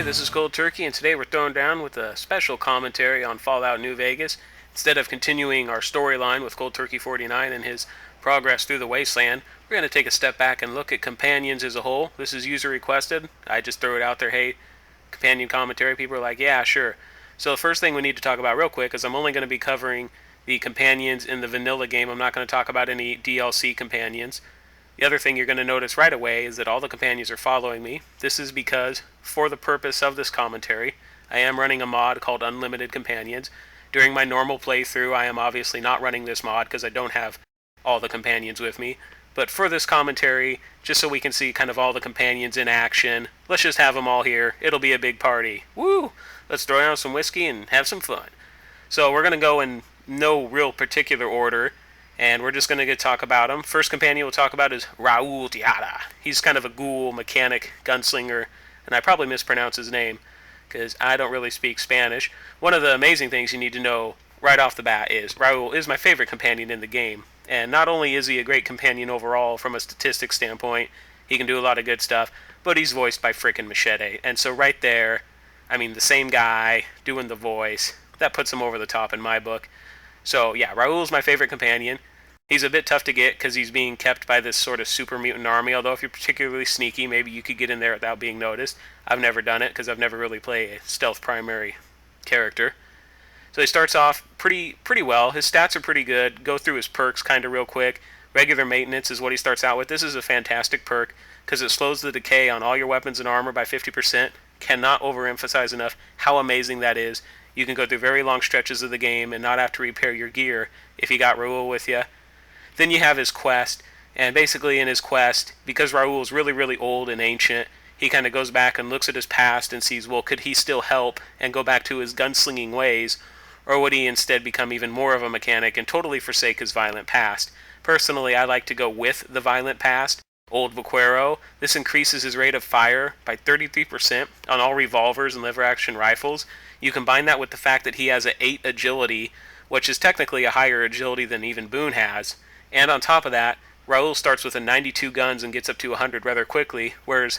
Hey, this is Cold Turkey, and today we're throwing down with a special commentary on Fallout New Vegas. Instead of continuing our storyline with Cold Turkey 49 and his progress through the wasteland, we're going to take a step back and look at companions as a whole. This is user requested. I just threw it out there. Hey, companion commentary. People are like, yeah, sure. So the first thing we need to talk about real quick is I'm only going to be covering the companions in the vanilla game. I'm not going to talk about any DLC companions. The other thing you're going to notice right away is that all the companions are following me. This is because, for the purpose of this commentary, I am running a mod called Unlimited Companions. During my normal playthrough, I am obviously not running this mod because I don't have all the companions with me. But for this commentary, just so we can see kind of all the companions in action, let's just have them all here. It'll be a big party. Woo! Let's throw down some whiskey and have some fun. So we're going to go in no real particular order, and we're just going to talk about him. First companion we'll talk about is Raul Tiara. He's kind of a ghoul, mechanic, gunslinger, and I probably mispronounce his name because I don't really speak Spanish. One of the amazing things you need to know right off the bat is Raul is my favorite companion in the game. And not only is he a great companion overall from a statistics standpoint, he can do a lot of good stuff, but he's voiced by frickin' Machete. And so right there, I mean, the same guy doing the voice, that puts him over the top in my book. So yeah, Raul's my favorite companion. He's a bit tough to get because he's being kept by this sort of super mutant army, although if you're particularly sneaky, maybe you could get in there without being noticed. I've never done it because I've never really played a stealth primary character. So he starts off pretty well. His stats are pretty good. Go through his perks kind of real quick. Regular maintenance is what he starts out with. This is a fantastic perk because it slows the decay on all your weapons and armor by 50%. Cannot overemphasize enough how amazing that is. You can go through very long stretches of the game and not have to repair your gear if you got Raul with you. Then you have his quest, and basically in his quest, because Raul is really old and ancient, he kind of goes back and looks at his past and sees, well, could he still help and go back to his gunslinging ways, or would he instead become even more of a mechanic and totally forsake his violent past? Personally, I like to go with the violent past. Old Vaquero. This increases his rate of fire by 33% on all revolvers and lever-action rifles. You combine that with the fact that he has an 8 agility, which is technically a higher agility than even Boone has. And on top of that, Raul starts with a 92 guns and gets up to 100 rather quickly, whereas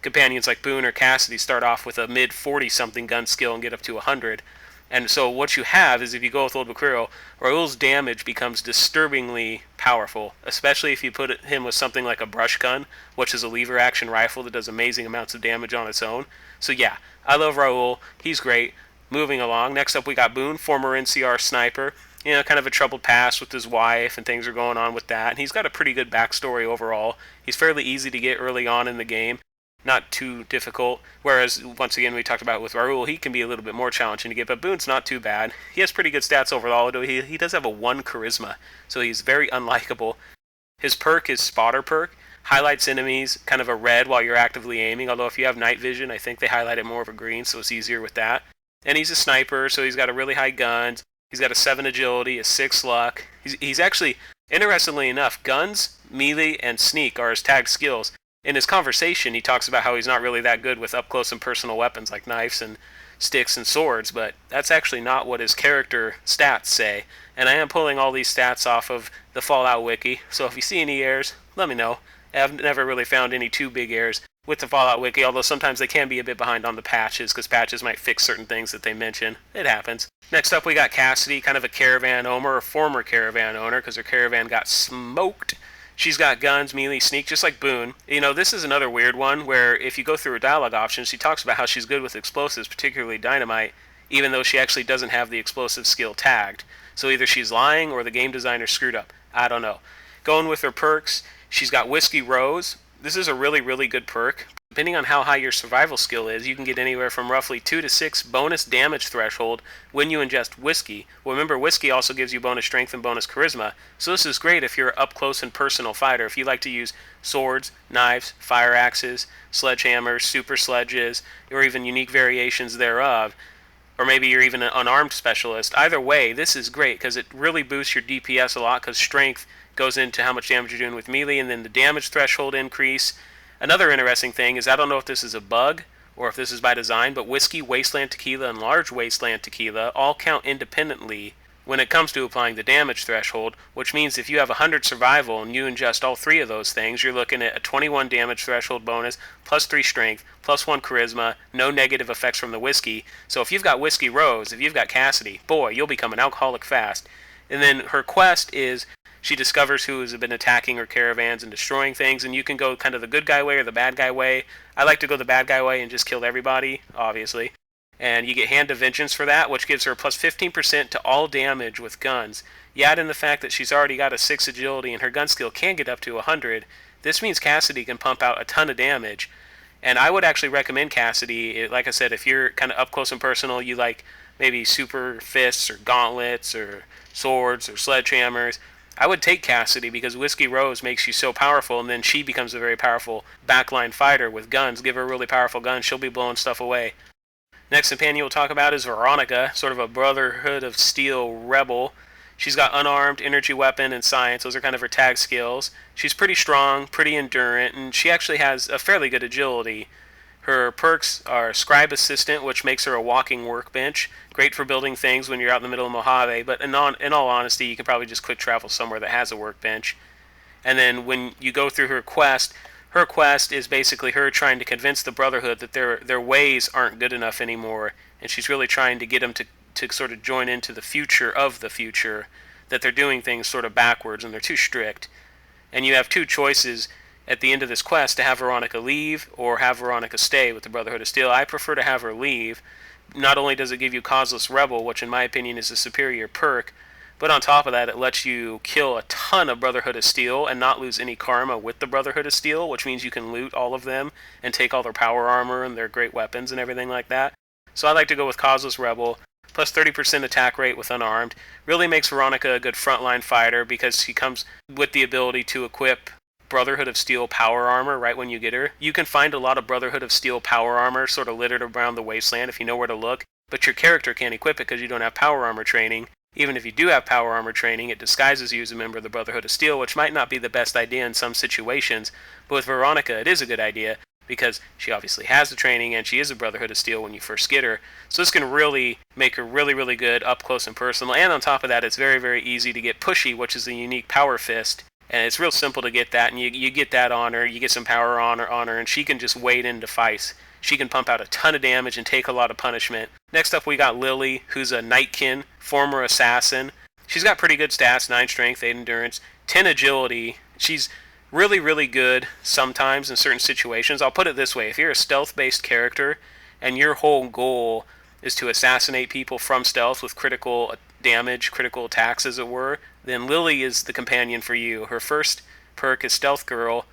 companions like Boone or Cassidy start off with a mid 40-something gun skill and get up to 100. And so what you have is if you go with Old Vaquero, Raul's damage becomes disturbingly powerful, especially if you put him with something like a brush gun, which is a lever action rifle that does amazing amounts of damage on its own. So yeah, I love Raul. He's great. Moving along, next up we got Boone, former NCR sniper. You know, kind of a troubled past with his wife and things are going on with that. And he's got a pretty good backstory overall. He's fairly easy to get early on in the game. Not too difficult. Whereas, once again, we talked about with Raul, he can be a little bit more challenging to get, but Boone's not too bad. He has pretty good stats overall, although he does have a 1 charisma, so he's very unlikable. His perk is Spotter perk. Highlights enemies kind of a red while you're actively aiming, although if you have night vision, I think they highlight it more of a green, so it's easier with that. And he's a sniper, so he's got a really high guns. He's got a 7 agility, a 6 luck. He's actually, interestingly enough, guns, melee, and sneak are his tagged skills. In his conversation, he talks about how he's not really that good with up-close and personal weapons like knives and sticks and swords, but that's actually not what his character stats say. And I am pulling all these stats off of the Fallout Wiki, so if you see any errors, let me know. I've never really found any too big errors with the Fallout Wiki, although sometimes they can be a bit behind on the patches, because patches might fix certain things that they mention. It happens. Next up, we got Cassidy, kind of a caravan owner, or former caravan owner, because her caravan got smoked. She's got guns, melee, sneak, just like Boone. You know, this is another weird one, where if you go through her dialogue options, she talks about how she's good with explosives, particularly dynamite, even though she actually doesn't have the explosive skill tagged. So either she's lying, or the game designer screwed up. I don't know. Going with her perks, she's got Whiskey Rose. This is a really good perk. Depending on how high your survival skill is, you can get anywhere from roughly 2 to 6 bonus damage threshold when you ingest whiskey. Well, remember, whiskey also gives you bonus strength and bonus charisma, so this is great if you're an up-close and personal fighter. If you like to use swords, knives, fire axes, sledgehammers, super sledges, or even unique variations thereof, or maybe you're even an unarmed specialist. Either way, this is great because it really boosts your DPS a lot because strength goes into how much damage you're doing with melee, and then the damage threshold increase. Another interesting thing is, I don't know if this is a bug or if this is by design, but Whiskey, Wasteland Tequila, and Large Wasteland Tequila all count independently when it comes to applying the damage threshold, which means if you have 100 survival and you ingest all three of those things, you're looking at a 21 damage threshold bonus, plus 3 strength, plus 1 charisma, no negative effects from the whiskey. So if you've got Whiskey Rose, if you've got Cassidy, boy, you'll become an alcoholic fast. And then her quest is she discovers who has been attacking her caravans and destroying things, and you can go kind of the good guy way or the bad guy way. I like to go the bad guy way and just kill everybody, obviously. And you get Hand of Vengeance for that, which gives her plus 15% to all damage with guns. You add in the fact that she's already got a 6 agility and her gun skill can get up to 100. This means Cassidy can pump out a ton of damage. And I would actually recommend Cassidy, like I said, if you're kind of up close and personal, you like maybe super fists or gauntlets or swords or sledgehammers, I would take Cassidy because Whiskey Rose makes you so powerful, and then she becomes a very powerful backline fighter with guns. Give her a really powerful gun, she'll be blowing stuff away. Next companion we'll talk about is Veronica, sort of a Brotherhood of Steel rebel. She's got unarmed, energy weapon, and science. Those are kind of her tag skills. She's pretty strong, pretty endurant, and she actually has a fairly good agility. Her perks are Scribe Assistant, which makes her a walking workbench. Great for building things when you're out in the middle of Mojave, but in all honesty, you can probably just quick travel somewhere that has a workbench. And then when you go through her quest is basically her trying to convince the Brotherhood that their ways aren't good enough anymore, and she's really trying to get them to sort of join into the future of the future, that they're doing things sort of backwards and they're too strict. And you have two choices at the end of this quest, to have Veronica leave or have Veronica stay with the Brotherhood of Steel. I prefer to have her leave. Not only does it give you Causeless Rebel, which in my opinion is a superior perk, but on top of that, it lets you kill a ton of Brotherhood of Steel and not lose any karma with the Brotherhood of Steel, which means you can loot all of them and take all their power armor and their great weapons and everything like that. So I like to go with Causeless Rebel, plus 30% attack rate with unarmed. Really makes Veronica a good frontline fighter because she comes with the ability to equip Brotherhood of Steel power armor right when you get her. You can find a lot of Brotherhood of Steel power armor sort of littered around the wasteland if you know where to look, but your character can't equip it because you don't have power armor training. Even if you do have power armor training, it disguises you as a member of the Brotherhood of Steel, which might not be the best idea in some situations, but with Veronica it is a good idea because she obviously has the training and she is a Brotherhood of Steel when you first get her. So this can really make her really, really good up close and personal, and on top of that it's very, very easy to get Pushy, which is a unique power fist. And it's real simple to get that, and you get that on her, you get some power on her, and she can just wade into fights. She can pump out a ton of damage and take a lot of punishment. Next up we got Lily, who's a Nightkin, former assassin. She's got pretty good stats, 9 strength, 8 endurance, 10 agility. She's really, really good sometimes in certain situations. I'll put it this way, if you're a stealth-based character, and your whole goal is to assassinate people from stealth with critical damage, critical attacks as it were, then Lily is the companion for you. Her first perk is Stealth Girl.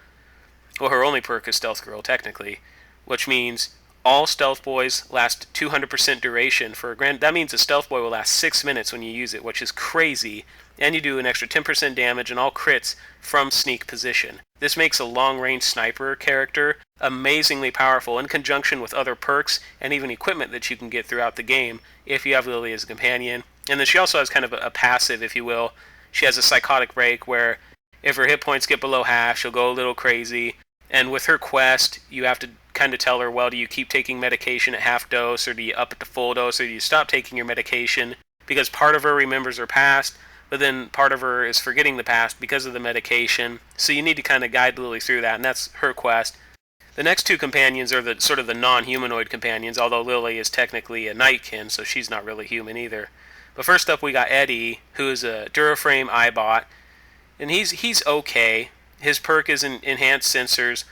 Well, her only perk is Stealth Girl, technically, which means all Stealth Boys last 200% duration for a grand. That means a Stealth Boy will last 6 minutes when you use it, which is crazy. And you do an extra 10% damage and all crits from sneak position. This makes a long-range sniper character amazingly powerful in conjunction with other perks and even equipment that you can get throughout the game if you have Lily as a companion. And then she also has kind of a passive, if you will. She has a psychotic break where if her hit points get below half, she'll go a little crazy. And with her quest, you have to kind of tell her, well, do you keep taking medication at half dose, or do you up it to full dose, or do you stop taking your medication? Because part of her remembers her past, but then part of her is forgetting the past because of the medication. So you need to kind of guide Lily through that, and that's her quest. The next two companions are the sort of the non-humanoid companions, although Lily is technically a Nightkin, so she's not really human either. But first up we got Eddie, who is a Duraframe Eyebot, and he's okay. His perk is Enhanced Sensors,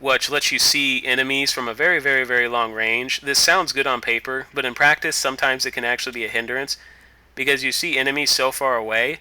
which lets you see enemies from a very, very, very long range. This sounds good on paper, but in practice sometimes it can actually be a hindrance, because you see enemies so far away,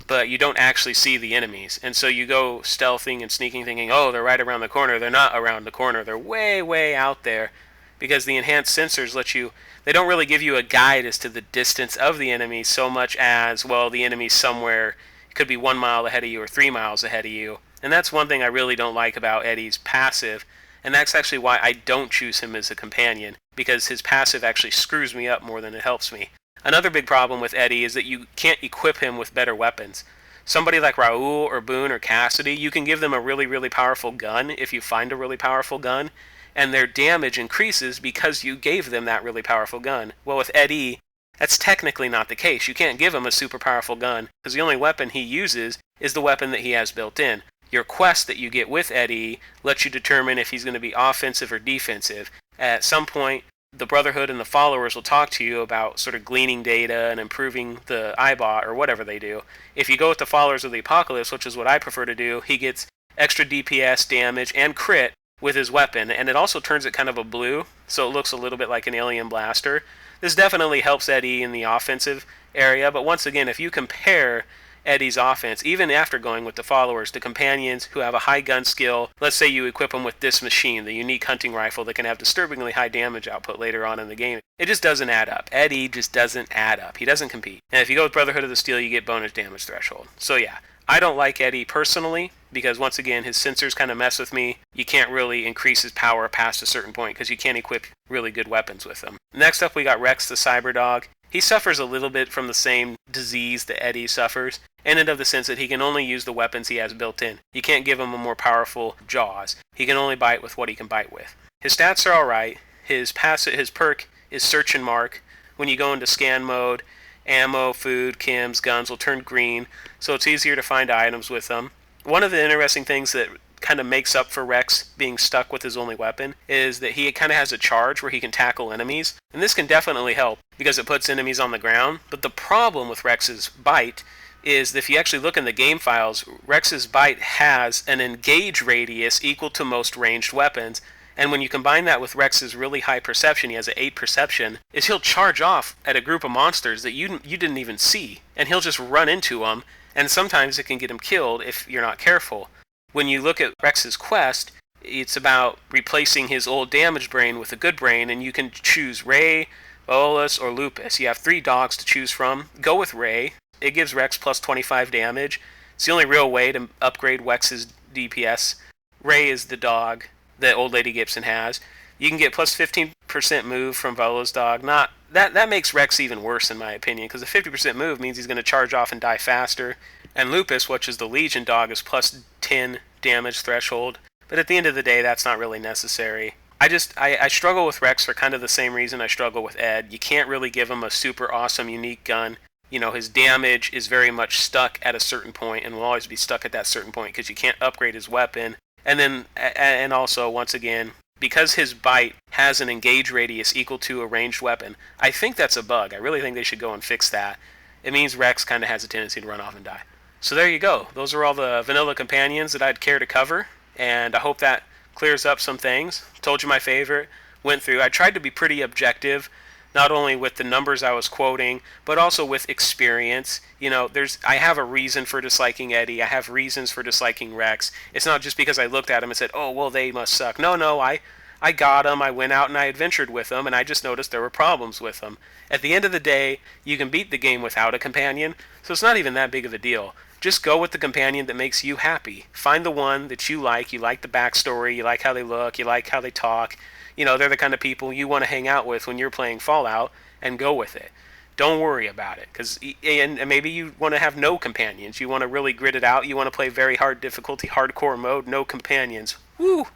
but you don't actually see the enemies. And so you go stealthing and sneaking thinking, oh, they're right around the corner. They're not around the corner. They're way, way out there, because the Enhanced Sensors let you. They don't really give you a guide as to the distance of the enemy so much as, well, the enemy's somewhere. It could be 1 mile ahead of you or 3 miles ahead of you. And that's one thing I really don't like about Eddie's passive, and that's actually why I don't choose him as a companion, because his passive actually screws me up more than it helps me. Another big problem with Eddie is that you can't equip him with better weapons. Somebody like Raoul or Boone or Cassidy, you can give them a really, really powerful gun if you find a really powerful gun, and their damage increases because you gave them that really powerful gun. Well, with Eddie, That's technically not the case. You can't give him a super powerful gun, because the only weapon he uses is the weapon that he has built in. Your quest that you get with Eddie lets you determine if he's going to be offensive or defensive. At some point, the Brotherhood and the followers will talk to you about sort of gleaning data and improving the Eyebot or whatever they do. If you go with the Followers of the Apocalypse, which is what I prefer to do, he gets extra DPS, damage, and crit with his weapon, and it also turns it kind of a blue, so it looks a little bit like an alien blaster. This definitely helps Eddie in the offensive area, but once again, if you compare Eddie's offense, even after going with the followers, to companions who have a high gun skill, let's say you equip them with this machine, the unique hunting rifle that can have disturbingly high damage output later on in the game, it just doesn't add up. Eddie just doesn't add up. He doesn't compete. And if you go with Brotherhood of the Steel, you get bonus damage threshold. So yeah, I don't like Eddie personally, because once again, his sensors kind of mess with me. You can't really increase his power past a certain point, because you can't equip really good weapons with him. Next up, we got Rex the Cyberdog. He suffers a little bit from the same disease that Eddie suffers, in and of the sense that he can only use the weapons he has built in. You can't give him a more powerful jaws. He can only bite with what he can bite with. His stats are alright. His perk is Search and Mark. When you go into scan mode, ammo, food, chems, guns will turn green, so it's easier to find items with them. One of the interesting things that kind of makes up for Rex being stuck with his only weapon is that he kind of has a charge where he can tackle enemies, and this can definitely help because it puts enemies on the ground. But the problem with Rex's bite is that if you actually look in the game files, Rex's bite has an engage radius equal to most ranged weapons, and when you combine that with Rex's really high perception, he has an 8 perception, is he'll charge off at a group of monsters that you didn't even see, and he'll just run into them, and sometimes it can get him killed if you're not careful. When you look at Rex's quest, it's about replacing his old damaged brain with a good brain, and you can choose Ray, Bolus, or Lupus. You have 3 dogs to choose from. Go with Ray. It gives Rex plus 25 damage. It's the only real way to upgrade Rex's DPS. Ray is the dog that Old Lady Gibson has. You can get plus 15% move from Volo's dog. That makes Rex even worse in my opinion, because a 50% move means he's going to charge off and die faster. And Lupus, which is the Legion dog, is plus 10 damage threshold. But at the end of the day, that's not really necessary. I struggle with Rex for kind of the same reason I struggle with Ed. You can't really give him a super awesome unique gun. You know, his damage is very much stuck at a certain point and will always be stuck at that certain point because you can't upgrade his weapon. And also, once again, because his bite has an engage radius equal to a ranged weapon, I think that's a bug. I really think they should go and fix that. It means Rex kind of has a tendency to run off and die. So there you go. Those are all the vanilla companions that I'd care to cover, and I hope that clears up some things. Told you my favorite. Went through. I tried to be pretty objective, not only with the numbers I was quoting, but also with experience. You know, I have a reason for disliking Eddie. I have reasons for disliking Rex. It's not just because I looked at him and said, oh, well, they must suck. No, I got them, I went out and I adventured with them, and I just noticed there were problems with them. At the end of the day, you can beat the game without a companion, so it's not even that big of a deal. Just go with the companion that makes you happy. Find the one that you like the backstory, you like how they look, you like how they talk. You know, they're the kind of people you want to hang out with when you're playing Fallout, and go with it. Don't worry about it, and maybe you want to have no companions. You want to really grit it out. You want to play very hard difficulty, hardcore mode, no companions. Woo!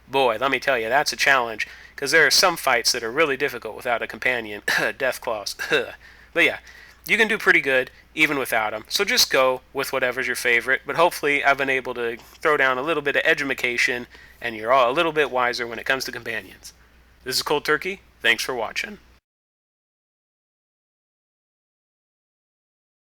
Boy, let me tell you, that's a challenge, because there are some fights that are really difficult without a companion. Deathclaws. But yeah, you can do pretty good even without them. So just go with whatever's your favorite, but hopefully I've been able to throw down a little bit of edumacation, and you're all a little bit wiser when it comes to companions. This is Cold Turkey. Thanks for watching.